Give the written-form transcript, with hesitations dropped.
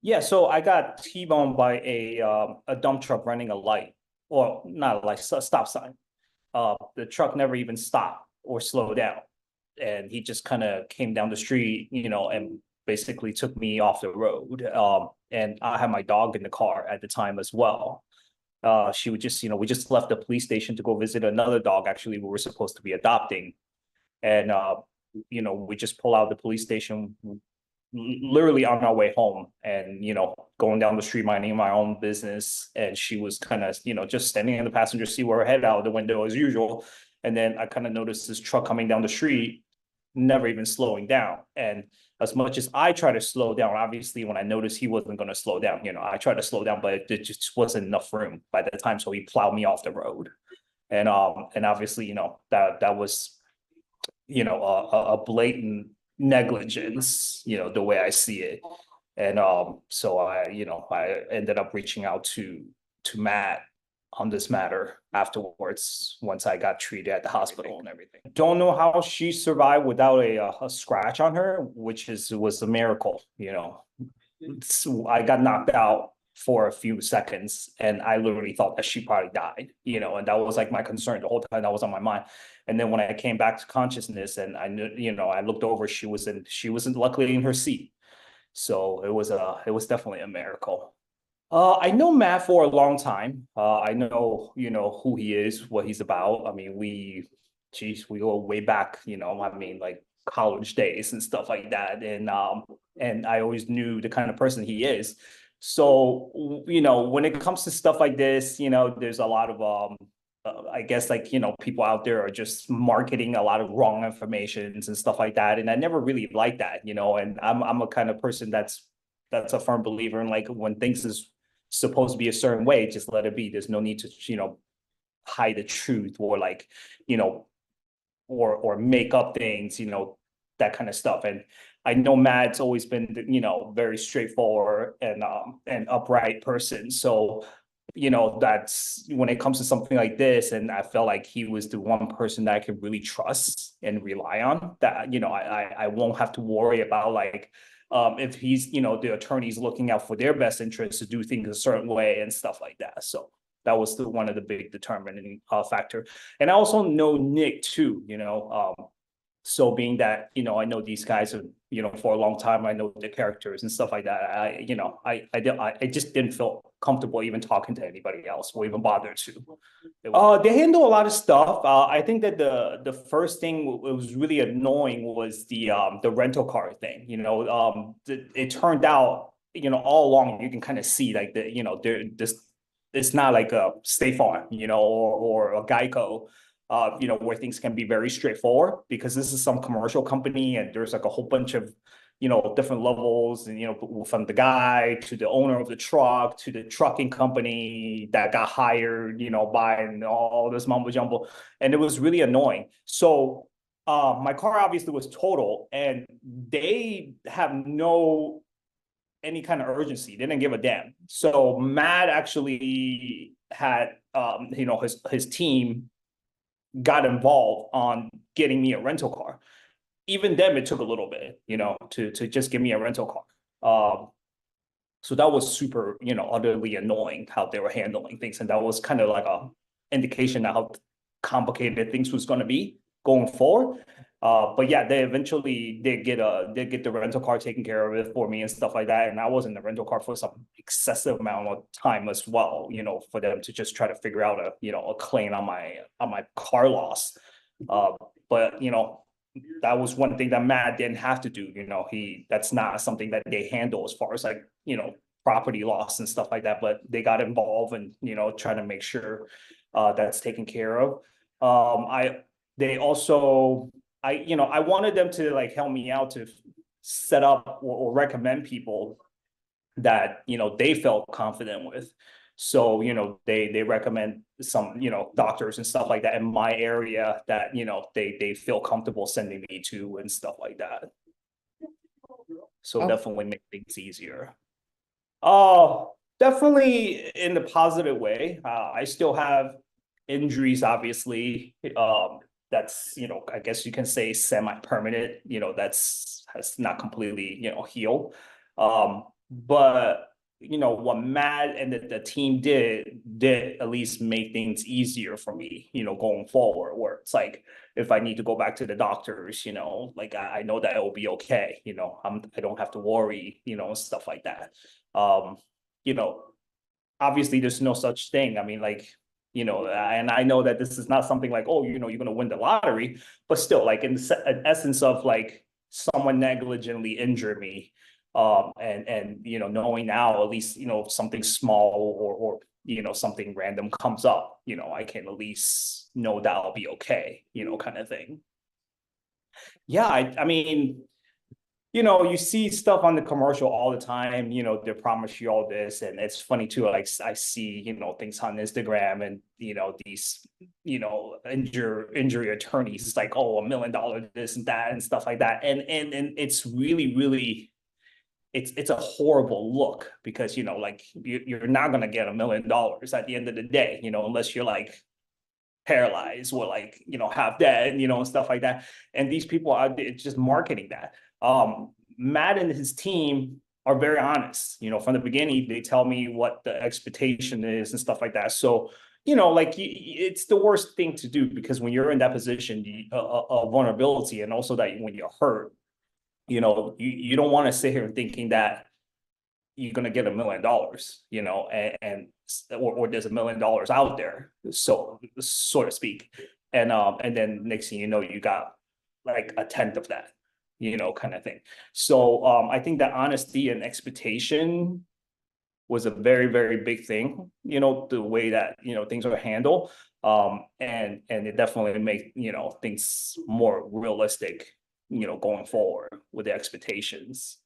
Yeah, so I got T-boned by a dump truck running a light, or not a light, a stop sign. The truck never even stopped or slowed down, and he just kind of came down the street, and basically took me off the road. And I had my dog in the car at the time as well. She would just, we just left the police station to go visit another dog. Actually, we were supposed to be adopting, and we just pull out the police station literally on our way home, and going down the street minding my own business, and she was kind of just standing in the passenger seat with her head out the window as usual. And then I kind of noticed this truck coming down the street, never even slowing down. And as much as I try to slow down, obviously when I noticed he wasn't going to slow down, I tried to slow down, but it just wasn't enough room by the time, so he plowed me off the road. And obviously that was a blatant negligence, the way I see it. And so I ended up reaching out to Matt on this matter afterwards, once I got treated at the hospital and everything. Don't know how she survived without a scratch on her, which was a miracle. So I got knocked out for a few seconds, and I literally thought that she probably died, and that was like my concern the whole time. That was on my mind. And then when I came back to consciousness, and I knew, I looked over, she wasn't luckily in her seat. So it was definitely a miracle. I know Matt for a long time. I know, who he is, what he's about. I mean, we go way back, I mean, like college days and stuff like that. And I always knew the kind of person he is. So, when it comes to stuff like this, there's a lot of I guess, like, people out there are just marketing a lot of wrong informations and stuff like that. And I never really liked that, and I'm a kind of person that's a firm believer in, like, when things is supposed to be a certain way, just let it be. There's no need to, hide the truth, or like, or make up things, that kind of stuff. And I know Matt's always been, very straightforward and upright person. So, that's when it comes to something like this. And I felt like he was the one person that I could really trust and rely on, that, I won't have to worry about, like, if he's, the attorney's looking out for their best interest to do things a certain way and stuff like that. So that was one of the big determining factor. And I also know Nick too, so being that, I know these guys, for a long time, I know the characters and stuff like that. I just didn't feel comfortable even talking to anybody else, or even bother to. They handle a lot of stuff. I think that the first thing it was really annoying was the rental car thing. It turned out, all along you can kind of see, like, this, it's not like a State Farm, or a Geico, where things can be very straightforward, because this is some commercial company, and there's like a whole bunch of, different levels, and, from the guy to the owner of the truck to the trucking company that got hired, by, and all this mumbo jumbo. And it was really annoying. So my car obviously was total, and they have no any kind of urgency. They didn't give a damn. So Matt actually had, his team got involved on getting me a rental car. Even then, it took a little bit, to just give me a rental car. So that was super, utterly annoying how they were handling things, and that was kind of like a indication of how complicated things was going to be going forward. But yeah, they eventually did get the rental car taken care of it for me and stuff like that. And I was in the rental car for some excessive amount of time as well, for them to just try to figure out a claim on my car loss. But that was one thing that Matt didn't have to do. That's not something that they handle as far as, like, property loss and stuff like that. But they got involved and, trying to make sure that's taken care of. They also, I wanted them to, like, help me out to set up or recommend people that, they felt confident with. So, they recommend some, doctors and stuff like that in my area that, they feel comfortable sending me to and stuff like that. So definitely make things easier. Definitely in the positive way. I still have injuries, obviously. That's, I guess you can say semi-permanent, has not completely, healed. But what Matt and the team did at least make things easier for me, going forward, where it's like, if I need to go back to the doctors, like I know that it will be okay, I don't have to worry, stuff like that. You know, obviously there's no such thing. I mean, like, and I know that this is not something like, oh, you're going to win the lottery, but still, like in essence of like someone negligently injured me, and knowing now at least something small or something random comes up, I can at least know that I'll be okay, kind of thing. Yeah, I mean, you see stuff on the commercial all the time, they promise you all this. And it's funny too, like I see, things on Instagram and, these, injury attorneys, it's like, oh, $1 million, this and that and stuff like that. And it's really, really, it's a horrible look because, like you're not going to get $1 million at the end of the day, unless you're like paralyzed or like, half dead, and stuff like that. And these people are just marketing that. Matt and his team are very honest, from the beginning. They tell me what the expectation is and stuff like that. So, like it's the worst thing to do because when you're in that position of vulnerability, and also that when you're hurt, you don't want to sit here thinking that you're going to get $1 million, or there's $1 million out there, so to speak. And then next thing you know, you got like a tenth of that, kind of thing. So I think that honesty and expectation was a very, very big thing, the way that, things are handled. And it definitely make, things more realistic, going forward with the expectations.